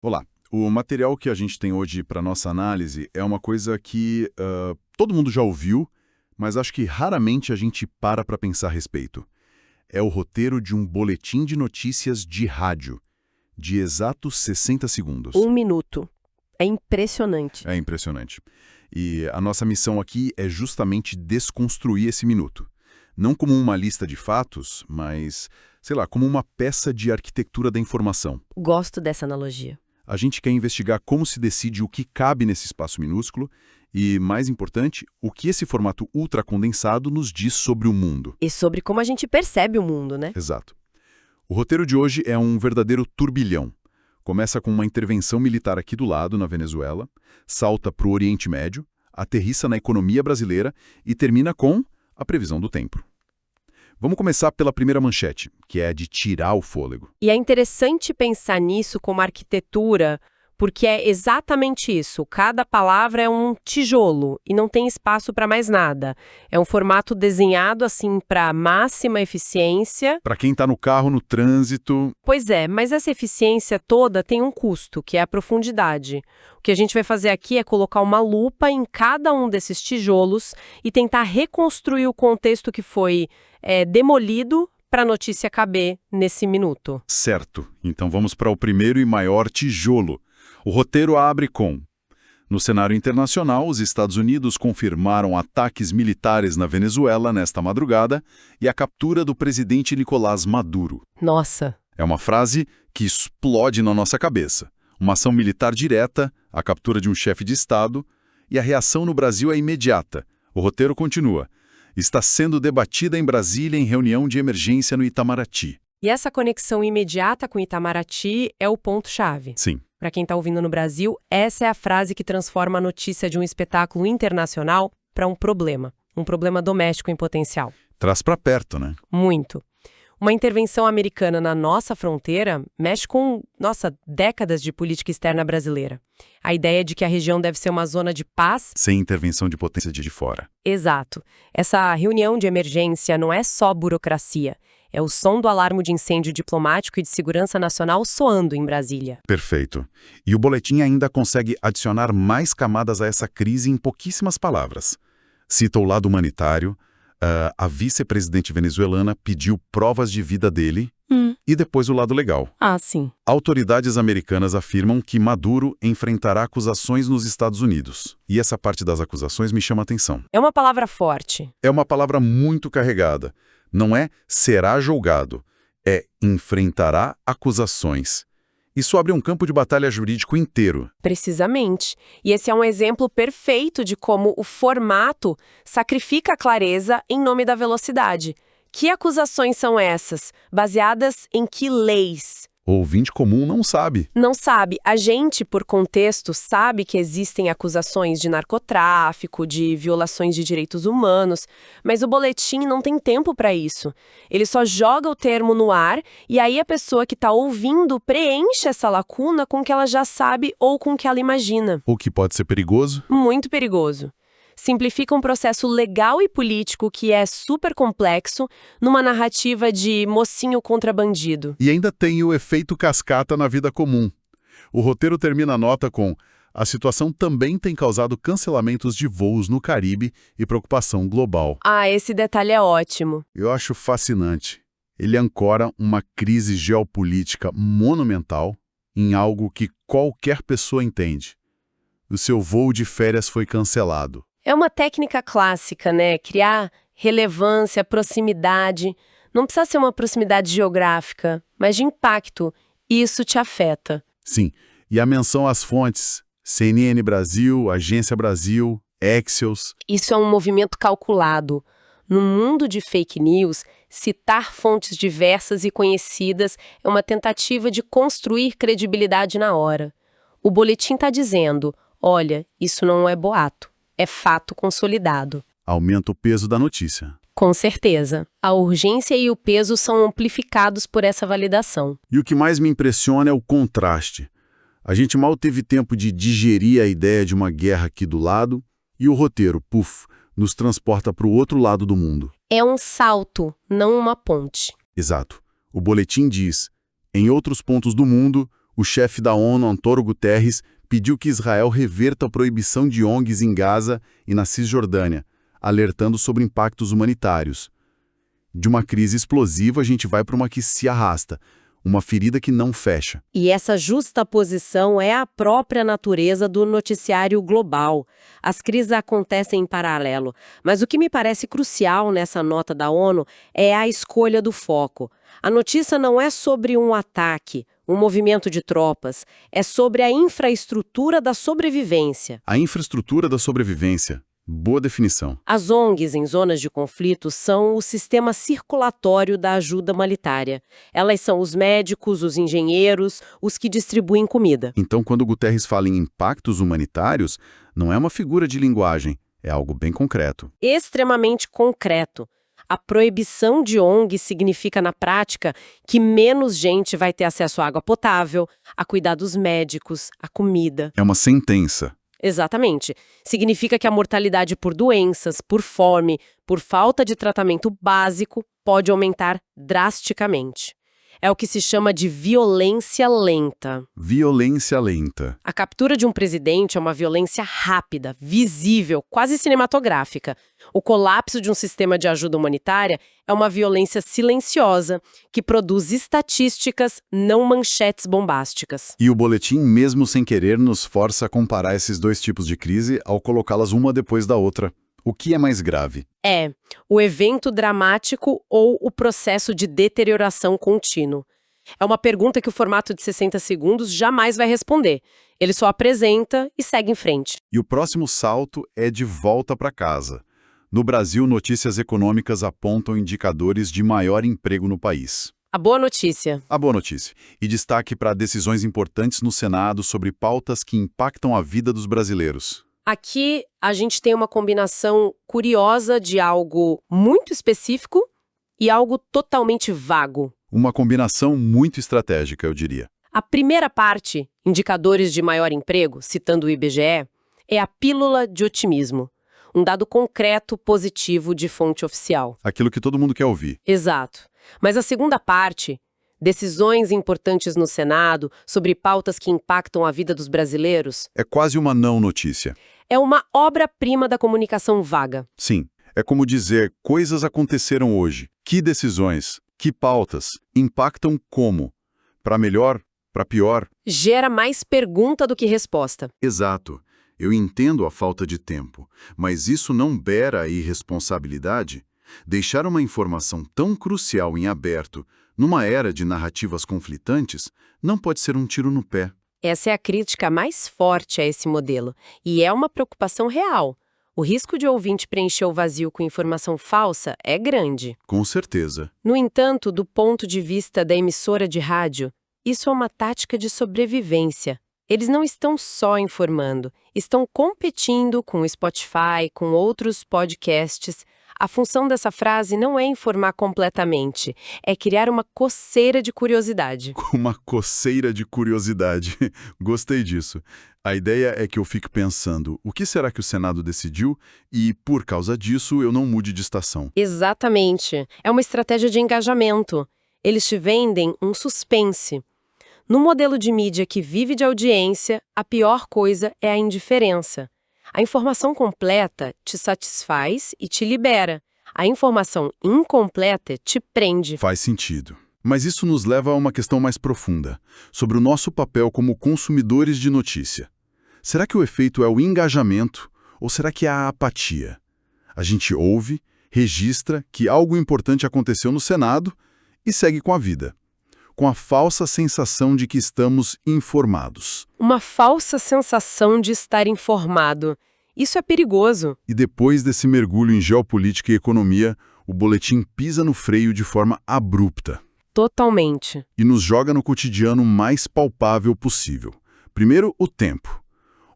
Olá. O material que a gente tem hoje para nossa análise é uma coisa que todo mundo já ouviu, mas acho que raramente a gente para pensar a respeito. É o roteiro de um boletim de notícias de rádio, de exatos 60 segundos. 1 minuto. É impressionante. É impressionante. E a nossa missão aqui é justamente desconstruir esse minuto. Não como uma lista de fatos, mas, sei lá, como uma peça de arquitetura da informação. Gosto dessa analogia. A gente quer investigar como se decide o que cabe nesse espaço minúsculo e, mais importante, o que esse formato ultracondensado nos diz sobre o mundo. E sobre como a gente percebe o mundo, né? Exato. O roteiro de hoje é um verdadeiro turbilhão. Começa com uma intervenção militar aqui do lado, na Venezuela, salta para o Oriente Médio, aterrissa na economia brasileira e termina com a previsão do tempo. Vamos começar pela primeira manchete, que é a de tirar o fôlego. E é interessante pensar nisso como arquitetura, porque é exatamente isso. Cada palavra é um tijolo e não tem espaço para mais nada. É um formato desenhado assim para máxima eficiência. Para quem está no carro, no trânsito... Pois é, mas essa eficiência toda tem um custo, que é a profundidade. O que a gente vai fazer aqui é colocar uma lupa em cada um desses tijolos e tentar reconstruir o contexto que foi demolido para a notícia caber nesse minuto. Certo. Então vamos para o primeiro e maior tijolo. O roteiro abre com: no cenário internacional, os Estados Unidos confirmaram ataques militares na Venezuela nesta madrugada e a captura do presidente Nicolás Maduro. Nossa! É uma frase que explode na nossa cabeça. Uma ação militar direta, a captura de um chefe de Estado, e a reação no Brasil é imediata. O roteiro continua: está sendo debatida em Brasília em reunião de emergência no Itamaraty. E essa conexão imediata com Itamaraty é o ponto-chave. Sim. Para quem está ouvindo no Brasil, essa é a frase que transforma a notícia de um espetáculo internacional para um problema doméstico em potencial. Traz para perto, né? Muito. Uma intervenção americana na nossa fronteira mexe com, décadas de política externa brasileira. A ideia de que a região deve ser uma zona de paz... Sem intervenção de potência de fora. Exato. Essa reunião de emergência não é só burocracia. É o som do alarme de incêndio diplomático e de segurança nacional soando em Brasília. Perfeito. E o boletim ainda consegue adicionar mais camadas a essa crise em pouquíssimas palavras. Cita o lado humanitário, a vice-presidente venezuelana pediu provas de vida dele, e depois o lado legal. Ah, sim. Autoridades americanas afirmam que Maduro enfrentará acusações nos Estados Unidos. E essa parte das acusações me chama a atenção. É uma palavra forte. É uma palavra muito carregada. Não é será julgado, é enfrentará acusações. Isso abre um campo de batalha jurídico inteiro. Precisamente. E esse é um exemplo perfeito de como o formato sacrifica a clareza em nome da velocidade. Que acusações são essas? Baseadas em que leis? O ouvinte comum não sabe. Não sabe. A gente, por contexto, sabe que existem acusações de narcotráfico, de violações de direitos humanos, mas o boletim não tem tempo para isso. Ele só joga o termo no ar e aí a pessoa que está ouvindo preenche essa lacuna com o que ela já sabe ou com o que ela imagina. O que pode ser perigoso? Muito perigoso. Simplifica um processo legal e político que é super complexo numa narrativa de mocinho contra bandido. E ainda tem o efeito cascata na vida comum. O roteiro termina a nota com: a situação também tem causado cancelamentos de voos no Caribe e preocupação global. Ah, esse detalhe é ótimo. Eu acho fascinante. Ele ancora uma crise geopolítica monumental em algo que qualquer pessoa entende. O seu voo de férias foi cancelado. É uma técnica clássica, né? Criar relevância, proximidade. Não precisa ser uma proximidade geográfica, mas de impacto. Isso te afeta. Sim, e a menção às fontes: CNN Brasil, Agência Brasil, Axios. Isso é um movimento calculado. No mundo de fake news, citar fontes diversas e conhecidas é uma tentativa de construir credibilidade na hora. O boletim está dizendo: olha, isso não é boato. É fato consolidado. Aumenta o peso da notícia. Com certeza. A urgência e o peso são amplificados por essa validação. E o que mais me impressiona é o contraste. A gente mal teve tempo de digerir a ideia de uma guerra aqui do lado e o roteiro, puf, nos transporta para o outro lado do mundo. É um salto, não uma ponte. Exato. O boletim diz: em outros pontos do mundo, O chefe da ONU, Antônio Guterres, pediu que Israel reverta a proibição de ONGs em Gaza e na Cisjordânia, alertando sobre impactos humanitários. De uma crise explosiva, a gente vai para uma que se arrasta, uma ferida que não fecha. E essa justaposição é a própria natureza do noticiário global. As crises acontecem em paralelo, mas o que me parece crucial nessa nota da ONU é a escolha do foco. A notícia não é sobre um ataque, um movimento de tropas, é sobre a infraestrutura da sobrevivência. A infraestrutura da sobrevivência. Boa definição. As ONGs em zonas de conflito são o sistema circulatório da ajuda humanitária. Elas são os médicos, os engenheiros, os que distribuem comida. Então, quando Guterres fala em impactos humanitários, não é uma figura de linguagem, é algo bem concreto. Extremamente concreto. A proibição de ONG significa, na prática, que menos gente vai ter acesso à água potável, a cuidados médicos, à comida. É uma sentença. Exatamente. Significa que a mortalidade por doenças, por fome, por falta de tratamento básico pode aumentar drasticamente. É o que se chama de violência lenta. Violência lenta. A captura de um presidente é uma violência rápida, visível, quase cinematográfica. O colapso de um sistema de ajuda humanitária é uma violência silenciosa, que produz estatísticas, não manchetes bombásticas. E o boletim, mesmo sem querer, nos força a comparar esses dois tipos de crise ao colocá-las uma depois da outra. O que é mais grave? É o evento dramático ou o processo de deterioração contínuo. É uma pergunta que o formato de 60 segundos jamais vai responder. Ele só apresenta e segue em frente. E o próximo salto é de volta para casa. No Brasil, notícias econômicas apontam indicadores de maior emprego no país. A boa notícia. A boa notícia. E destaque para decisões importantes no Senado sobre pautas que impactam a vida dos brasileiros. Aqui a gente tem uma combinação curiosa de algo muito específico e algo totalmente vago. Uma combinação muito estratégica, eu diria. A primeira parte, indicadores de maior emprego, citando o IBGE, é a pílula de otimismo. Um dado concreto, positivo de fonte oficial. Aquilo que todo mundo quer ouvir. Exato. Mas a segunda parte, decisões importantes no Senado sobre pautas que impactam a vida dos brasileiros, É quase uma não notícia. é uma obra-prima da comunicação vaga. Sim, é como dizer, coisas aconteceram hoje. Que decisões, que pautas, impactam como? Para melhor, para pior? Gera mais pergunta do que resposta. Exato. Eu entendo a falta de tempo, mas isso não beira a irresponsabilidade? Deixar uma informação tão crucial em aberto, numa era de narrativas conflitantes, não pode ser um tiro no pé. Essa é a crítica mais forte a esse modelo, e é uma preocupação real. O risco de ouvinte preencher o vazio com informação falsa é grande. Com certeza. No entanto, do ponto de vista da emissora de rádio, isso é uma tática de sobrevivência. Eles não estão só informando, estão competindo com o Spotify, com outros podcasts. A função dessa frase não é informar completamente, é criar uma coceira de curiosidade. Uma coceira de curiosidade. Gostei disso. A ideia é que eu fique pensando, o que será que o Senado decidiu? E, por causa disso, eu não mude de estação. Exatamente. É uma estratégia de engajamento. Eles te vendem um suspense. No modelo de mídia que vive de audiência, a pior coisa é a indiferença. A informação completa te satisfaz e te libera. A informação incompleta te prende. Faz sentido. Mas isso nos leva a uma questão mais profunda, sobre o nosso papel como consumidores de notícia. Será que o efeito é o engajamento ou será que é a apatia? A gente ouve, registra que algo importante aconteceu no Senado e segue com a vida, com a falsa sensação de que estamos informados. Uma falsa sensação de estar informado. Isso é perigoso. E depois desse mergulho em geopolítica e economia, o boletim pisa no freio de forma abrupta. Totalmente. E nos joga no cotidiano mais palpável possível. Primeiro, o tempo.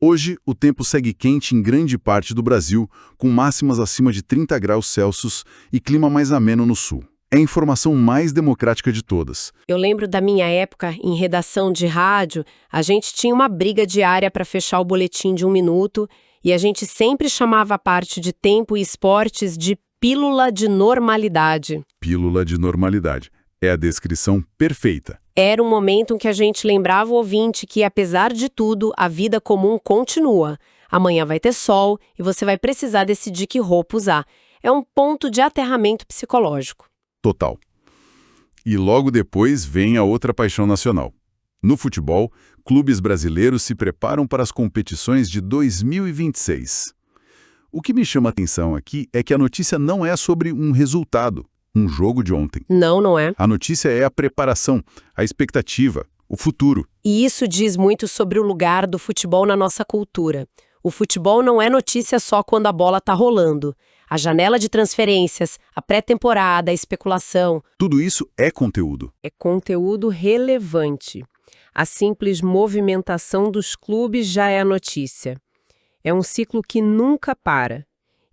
Hoje, o tempo segue quente em grande parte do Brasil, com máximas acima de 30 graus Celsius e clima mais ameno no sul. É a informação mais democrática de todas. Eu lembro da minha época, em redação de rádio, a gente tinha uma briga diária para fechar o boletim de 1 minuto e a gente sempre chamava a parte de tempo e esportes de pílula de normalidade. Pílula de normalidade. É a descrição perfeita. Era um momento em que a gente lembrava o ouvinte que, apesar de tudo, a vida comum continua. Amanhã vai ter sol e você vai precisar decidir que roupa usar. É um ponto de aterramento psicológico. Total. E logo depois vem a outra paixão nacional. No futebol, clubes brasileiros se preparam para as competições de 2026. O que me chama a atenção aqui é que a notícia não é sobre um resultado, um jogo de ontem. Não, não é? A notícia é a preparação, a expectativa, o futuro. E isso diz muito sobre o lugar do futebol na nossa cultura. O futebol não é notícia só quando a bola está rolando. A janela de transferências, a pré-temporada, a especulação. Tudo isso é conteúdo. É conteúdo relevante. A simples movimentação dos clubes já é a notícia. É um ciclo que nunca para.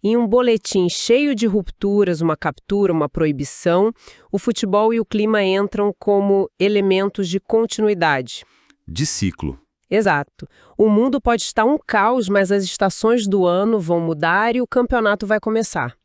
Em um boletim cheio de rupturas, uma captura, uma proibição, o futebol e o clima entram como elementos de continuidade. De ciclo. Exato. O mundo pode estar um caos, mas as estações do ano vão mudar e o campeonato vai começar.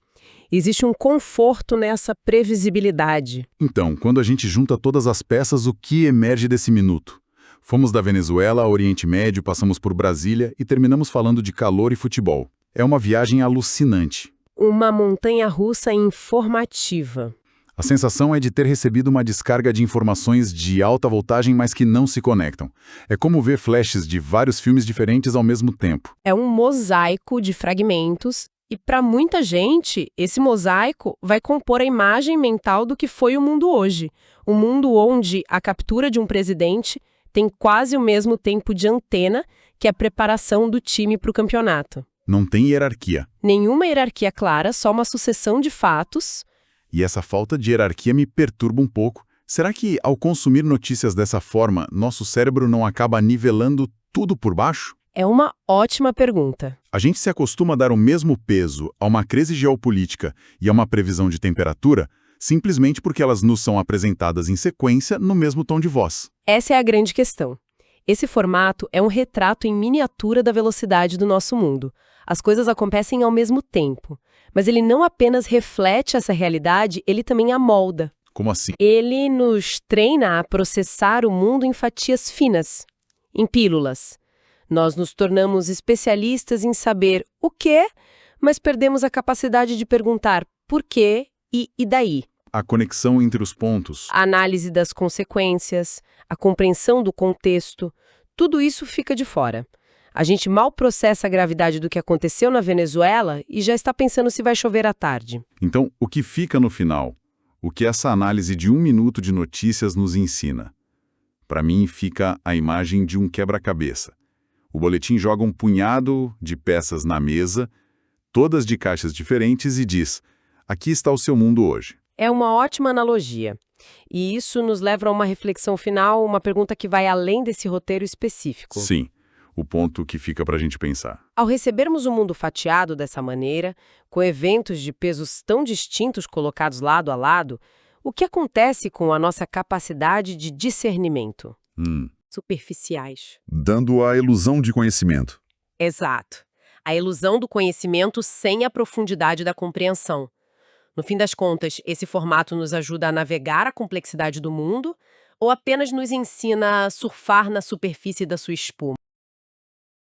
Existe um conforto nessa previsibilidade. Então, quando a gente junta todas as peças, o que emerge desse minuto? Fomos da Venezuela ao Oriente Médio, passamos por Brasília e terminamos falando de calor e futebol. É uma viagem alucinante. Uma montanha-russa informativa. A sensação é de ter recebido uma descarga de informações de alta voltagem, mas que não se conectam. É como ver flashes de vários filmes diferentes ao mesmo tempo. É um mosaico de fragmentos e, para muita gente, esse mosaico vai compor a imagem mental do que foi o mundo hoje. Um mundo onde a captura de um presidente tem quase o mesmo tempo de antena que a preparação do time para o campeonato. Não tem hierarquia. Nenhuma hierarquia clara, só uma sucessão de fatos. E essa falta de hierarquia me perturba um pouco. Será que, ao consumir notícias dessa forma, nosso cérebro não acaba nivelando tudo por baixo? É uma ótima pergunta. A gente se acostuma a dar o mesmo peso a uma crise geopolítica e a uma previsão de temperatura simplesmente porque elas nos são apresentadas em sequência no mesmo tom de voz. Essa é a grande questão. Esse formato é um retrato em miniatura da velocidade do nosso mundo. As coisas acontecem ao mesmo tempo. Mas ele não apenas reflete essa realidade, ele também a molda. Como assim? Ele nos treina a processar o mundo em fatias finas, em pílulas. Nós nos tornamos especialistas em saber o quê, mas perdemos a capacidade de perguntar por quê e daí. A conexão entre os pontos. A análise das consequências, a compreensão do contexto, tudo isso fica de fora. A gente mal processa a gravidade do que aconteceu na Venezuela e já está pensando se vai chover à tarde. Então, o que fica no final? O que essa análise de 1 minuto de notícias nos ensina? Para mim, fica a imagem de um quebra-cabeça. O boletim joga um punhado de peças na mesa, todas de caixas diferentes, e diz: aqui está o seu mundo hoje. É uma ótima analogia. E isso nos leva a uma reflexão final, uma pergunta que vai além desse roteiro específico. Sim, o ponto que fica para a gente pensar. Ao recebermos o mundo fatiado dessa maneira, com eventos de pesos tão distintos colocados lado a lado, o que acontece com a nossa capacidade de discernimento? Superficiais. Dando a ilusão de conhecimento. Exato. A ilusão do conhecimento sem a profundidade da compreensão. No fim das contas, esse formato nos ajuda a navegar a complexidade do mundo ou apenas nos ensina a surfar na superfície da sua espuma?